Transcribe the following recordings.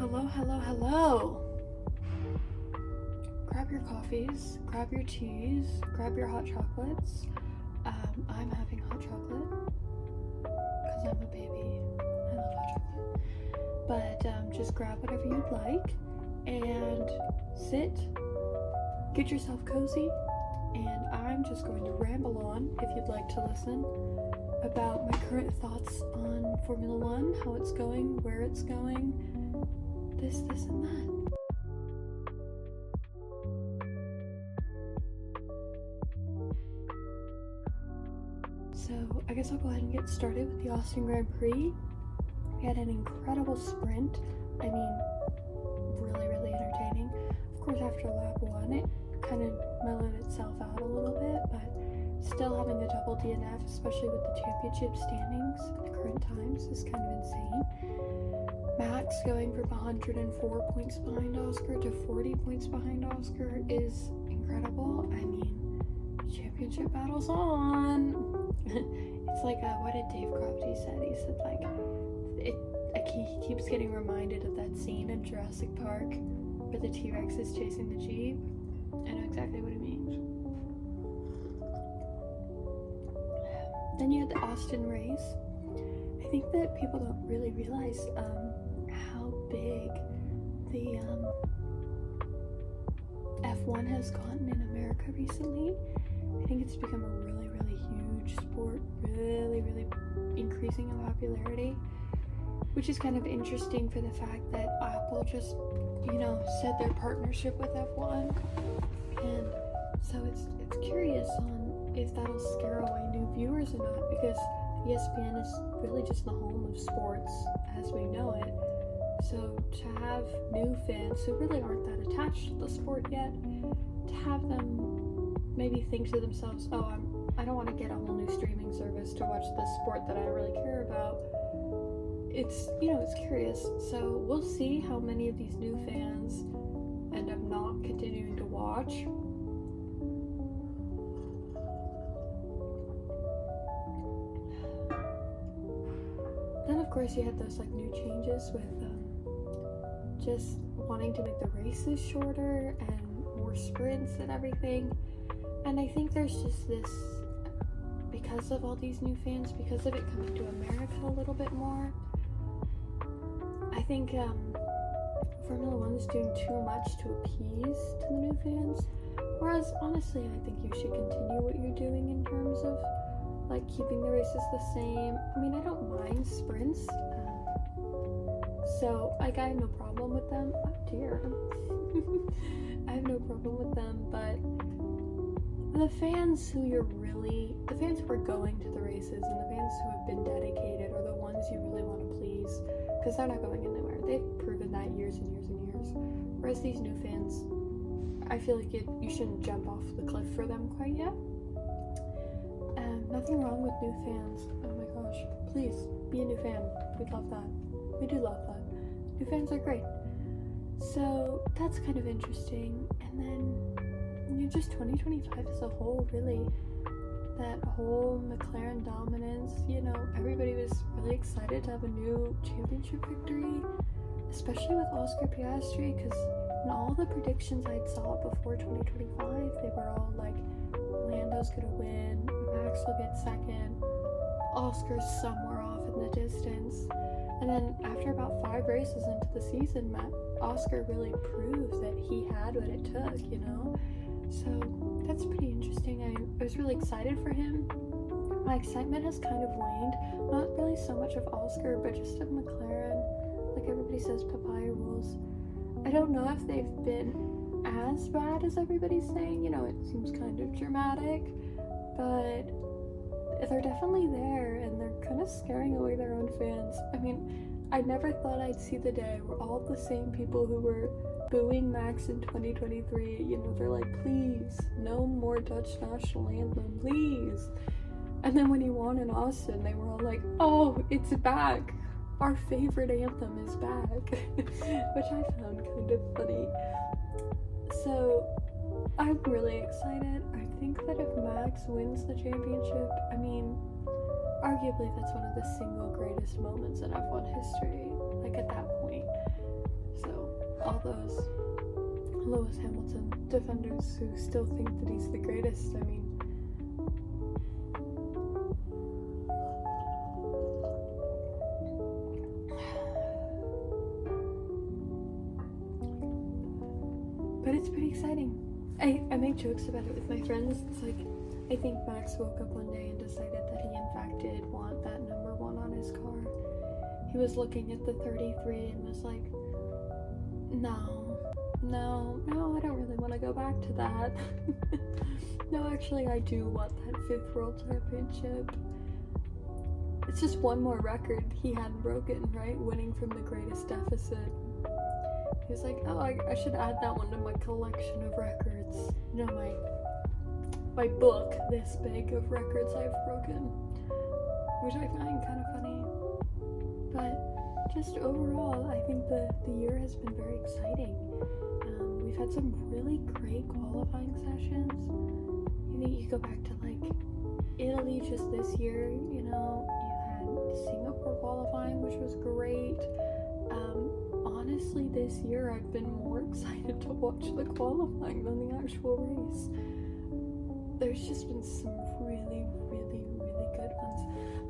Hello. Grab your coffees, grab your teas, grab your hot chocolates. I'm having hot chocolate because I'm a baby. I love hot chocolate. But just grab whatever you'd like and sit, get yourself cozy, and I'm just going to ramble on, if you'd like to listen, about my current thoughts on Formula One, how it's going, where it's going, this and that. So I guess I'll go ahead and get started with the Austin Grand Prix. We had an incredible sprint. I mean, really entertaining. Of course, after lap 1, it kind of mellowed itself out a little bit, but still having a double DNF, especially with the championship standings at the current times, is kind of insane. Max going from 104 points behind Oscar to 40 points behind Oscar is incredible. I mean, championship battle's on. It's like, what did Dave Crofty said? He said, like, he keeps getting reminded of that scene in Jurassic Park where the T-Rex is chasing the Jeep. I know exactly what it means. Then you had the Austin race. I think that people don't really realize how big the F1 has gotten in America recently. I think it's become a really huge sport, really increasing in popularity, which is kind of interesting for the fact that Apple just, said their partnership with F1, and so it's curious on if that'll scare away new viewers or not, because ESPN is really just the home of sports as we know it. So to have new fans who really aren't that attached to the sport yet, to have them maybe think to themselves, I don't want to get a whole new streaming service to watch this sport that I don't really care about. It's curious. So we'll see how many of these new fans end up not continuing to watch. Then of course you had those new changes with just wanting to make the races shorter and more sprints and everything. And I think there's just this, because of all these new fans, because of it coming to America a little bit more, I think Formula One is doing too much to appease to the new fans. Whereas honestly, I think you should continue what you're doing in terms of keeping the races the same. I mean, I don't mind sprints, so I have no problem with them. Oh dear. I have no problem with them, but the fans who are going to the races and the fans who have been dedicated are the ones you really want to please, because they're not going anywhere. They've proven that years and years. Whereas these new fans, I feel like you shouldn't jump off the cliff for them quite yet. Nothing wrong with new fans. Oh my gosh. Please, be a new fan. We love that. We do love that. New fans are great. So, that's kind of interesting. And then, just 2025 as a whole, really. That whole McLaren dominance, everybody was really excited to have a new championship victory, especially with Oscar Piastri, because in all the predictions I saw before 2025, they were all like, Lando's gonna win, Max will get second, Oscar's somewhere off in the distance. And then after about 5 races into the season, Oscar really proved that he had what it took, So that's pretty interesting. I was really excited for him. My excitement has kind of waned, not really so much of Oscar, but just of McLaren. Like everybody says, papaya rules. I don't know if they've been as bad as everybody's saying, it seems kind of dramatic, but they're definitely there, and they're kind of scaring away their own fans. I mean, I never thought I'd see the day where all the same people who were booing Max in 2023, they're like, please, no more Dutch national anthem, please. And then when he won in Austin, they were all like, oh, it's back. Our favorite anthem is back, which I found kind of funny. So, I'm really excited. I think that if Max wins the championship, I mean, arguably that's one of the single greatest moments in F1 history, at that point. all those Lewis Hamilton defenders who still think that he's the greatest. I mean, but it's pretty exciting. I make jokes about it with my friends. It's like, I think Max woke up one day and decided that he in fact did want that number 1 on his car. He was looking at the 33 and was like, no, I don't really want to go back to that. No, actually, I do want that 5th world championship. It's just one more record he hadn't broken, right? Winning from the greatest deficit. He was like, oh, I should add that one to my collection of records. You know, my book this big of records I've broken. Which I find kind of funny. But just overall, I think the year has been very exciting. We've had some really great qualifying sessions. You go back to like Italy just this year, you know, you had Singapore qualifying, which was great. Honestly, this year I've been more excited to watch the qualifying than the actual race. There's just been some really, really, really good ones.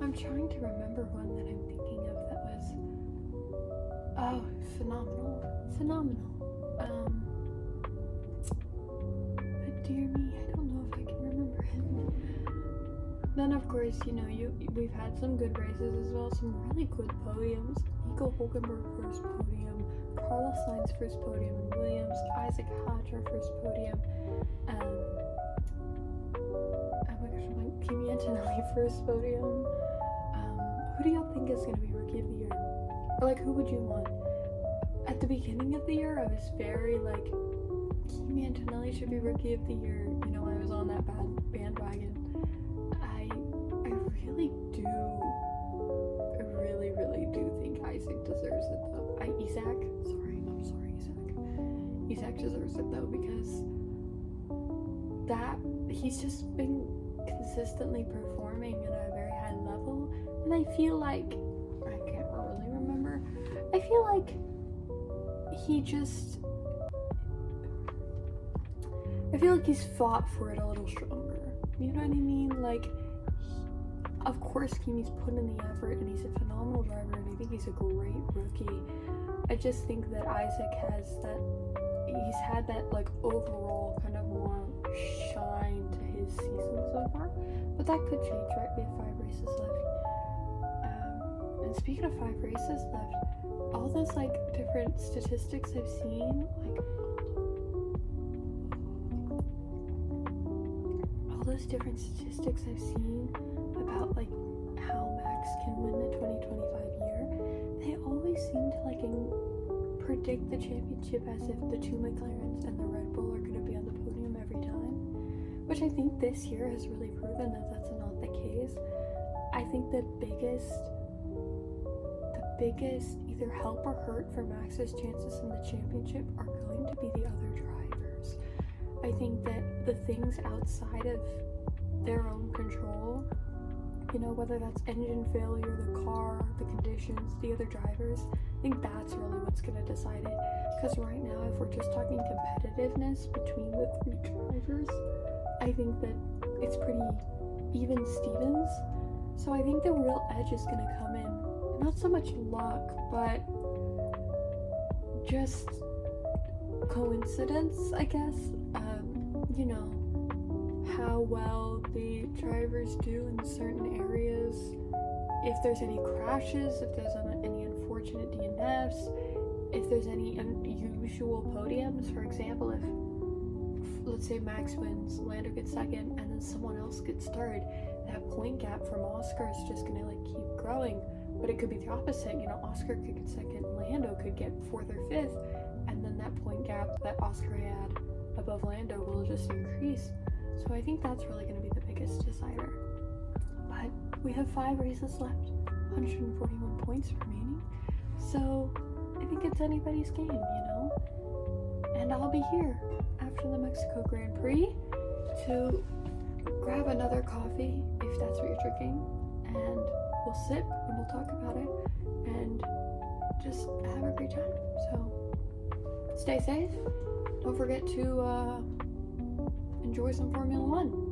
I'm trying to remember one that I'm thinking of that was, phenomenal. But dear me, I don't know if I can remember it. Then of course, you know, we've had some good races as well, some really good podiums. Nico Hulkenberg first podium, Carlos Sainz first podium in Williams, Isaac Hadjar first podium, Kimi Antonelli first podium. Who do y'all think is going to be Rookie of the Year? Or like, who would you want? At the beginning of the year, I was very like, Kimi Antonelli should be Rookie of the Year. You know, I was on that bandwagon. I really do. I really do think Isaac deserves it though. Isaac deserves it though, because he's just been consistently performing at a very high level, and I feel like, I can't really remember, I feel like he's fought for it a little stronger, you know what I mean? Like, of course Kimi's put in the effort and he's a phenomenal driver and I think he's a great rookie. I just think that Isaac he's had that like overall kind of more shine to his season so far, but that could change, right? We have 5 races left. And speaking of 5 races left, all those like different statistics I've seen, like about like how Max can win the 2025 year, they always seem to like predict the championship as if the 2 McLarens and the Red Bull are going to be on the podium every time, which I think this year has really proven that that's not the case. I think the biggest either help or hurt for Max's chances in the championship are going to be the other drivers. I think that the things outside of their own control, you know, whether that's engine failure, the car, the conditions, the other drivers, I think that's really what's going to decide it. Because right now, if we're just talking competitiveness between the 3 drivers, I think that it's pretty even Stevens. So I think the real edge is going to come in, not so much luck, but just coincidence, I guess. You know, how well the drivers do in certain areas, if there's any crashes, if there's any unfortunate DNFs, if there's any unusual podiums. For example, if let's say Max wins, Lando gets second, and then someone else gets third, that point gap from Oscar is just gonna like keep growing. But it could be the opposite, you know, Oscar could get second, Lando could get 4th or 5th, and then that point gap that Oscar had above Lando will just increase. So I think that's really going to be the biggest decider. But we have 5 races left, 141 points remaining. So I think it's anybody's game, you know? And I'll be here after the Mexico Grand Prix to grab another coffee, if that's what you're drinking, and we'll sip and we'll talk about it and just have a great time. So stay safe. Don't forget to enjoy some Formula One.